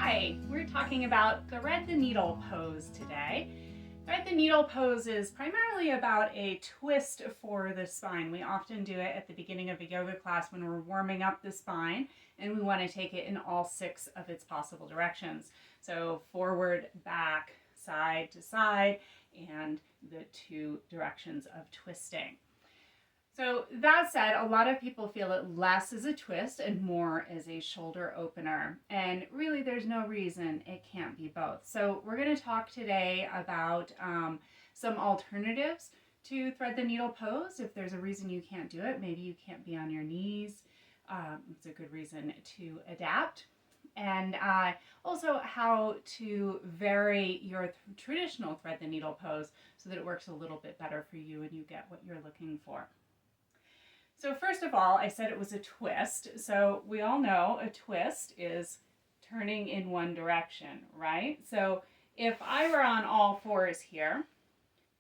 Hi, we're talking about thread the needle pose today. Thread the needle pose is primarily about a twist for the spine. We often do it at the beginning of a yoga class when we're warming up the spine, and we want to take it in all 6 of its possible directions. So forward, back, side to side, and the 2 directions of twisting. So that said, a lot of people feel it less as a twist and more as a shoulder opener. And really there's no reason it can't be both. So we're going to talk today about some alternatives to thread the needle pose. If there's a reason you can't do it, maybe you can't be on your knees. It's a good reason to adapt. And also how to vary your traditional thread the needle pose so that it works a little bit better for you and you get what you're looking for. So first of all, I said it was a twist. So we all know a twist is turning in one direction, right? So if I were on all fours here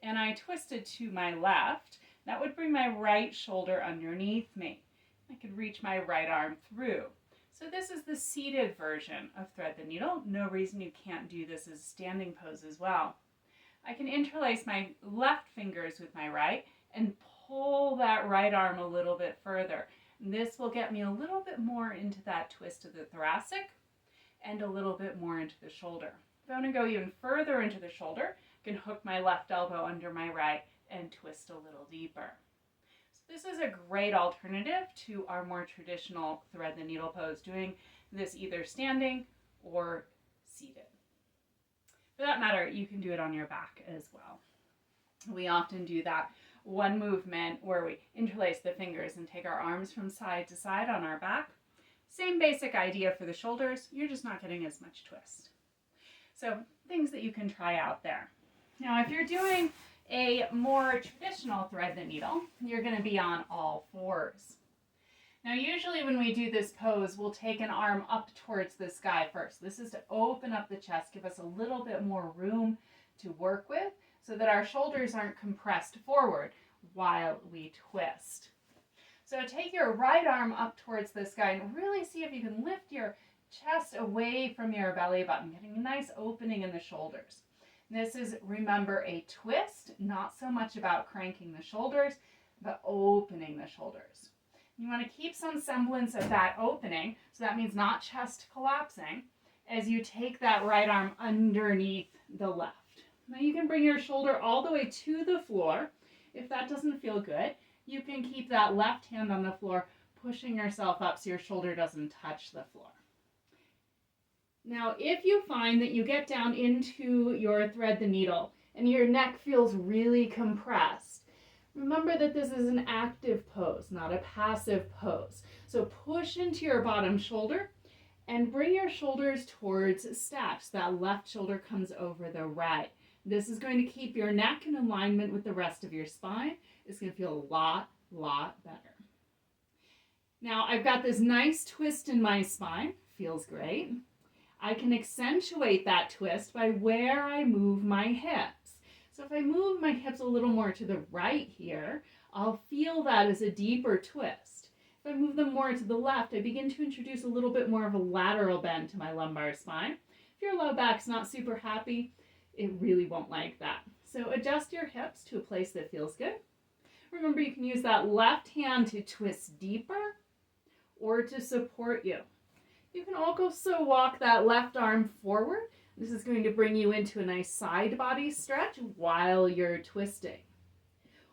and I twisted to my left, that would bring my right shoulder underneath me. I could reach my right arm through. So this is the seated version of thread the needle. No reason you can't do this as a standing pose as well. I can interlace my left fingers with my right and pull that right arm a little bit further. And this will get me a little bit more into that twist of the thoracic and a little bit more into the shoulder. If I want to go even further into the shoulder, I can hook my left elbow under my right and twist a little deeper. So this is a great alternative to our more traditional thread the needle pose, doing this either standing or seated. For that matter, you can do it on your back as well. We often do that one movement where we interlace the fingers and take our arms from side to side on our back. Same basic idea for the shoulders, you're just not getting as much twist. So things that you can try out there. Now if you're doing a more traditional thread the needle, you're going to be on all fours. Now usually when we do this pose, we'll take an arm up towards the sky first. This is to open up the chest, give us a little bit more room to work with, so that our shoulders aren't compressed forward while we twist. So take your right arm up towards the sky and really see if you can lift your chest away from your belly button, getting a nice opening in the shoulders. This is, remember, a twist, not so much about cranking the shoulders, but opening the shoulders. You want to keep some semblance of that opening, so that means not chest collapsing, as you take that right arm underneath the left. Now you can bring your shoulder all the way to the floor. If that doesn't feel good, you can keep that left hand on the floor, pushing yourself up so your shoulder doesn't touch the floor. Now, if you find that you get down into your thread the needle and your neck feels really compressed, remember that this is an active pose, not a passive pose. So push into your bottom shoulder and bring your shoulders towards stack so that left shoulder comes over the right. This is going to keep your neck in alignment with the rest of your spine. It's going to feel a lot better. Now I've got this nice twist in my spine. Feels great. I can accentuate that twist by where I move my hips. So if I move my hips a little more to the right here, I'll feel that as a deeper twist. If I move them more to the left, I begin to introduce a little bit more of a lateral bend to my lumbar spine. If your low back's not super happy, it really won't like that. So adjust your hips to a place that feels good. Remember, you can use that left hand to twist deeper or to support you. You can also walk that left arm forward. This is going to bring you into a nice side body stretch while you're twisting.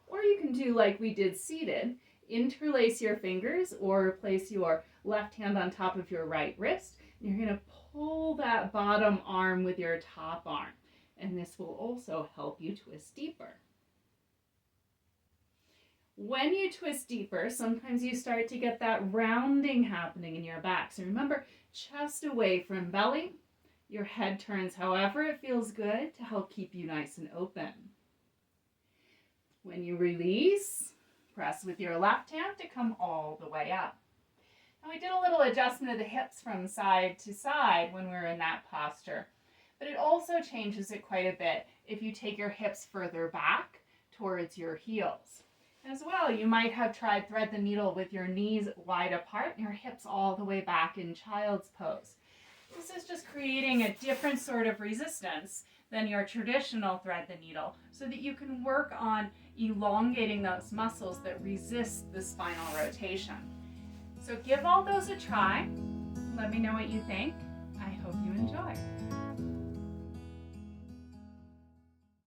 Or you can do like we did seated, interlace your fingers or place your left hand on top of your right wrist. And you're going to pull that bottom arm with your top arm. And this will also help you twist deeper. When you twist deeper, sometimes you start to get that rounding happening in your back. So remember, chest away from belly. Your head turns however it feels good to help keep you nice and open. When you release, press with your left hand to come all the way up. Now we did a little adjustment of the hips from side to side when we were in that posture. But it also changes it quite a bit if you take your hips further back towards your heels. As well, you might have tried thread the needle with your knees wide apart and your hips all the way back in child's pose. This is just creating a different sort of resistance than your traditional thread the needle so that you can work on elongating those muscles that resist the spinal rotation. So give all those a try. Let me know what you think. I hope you enjoy.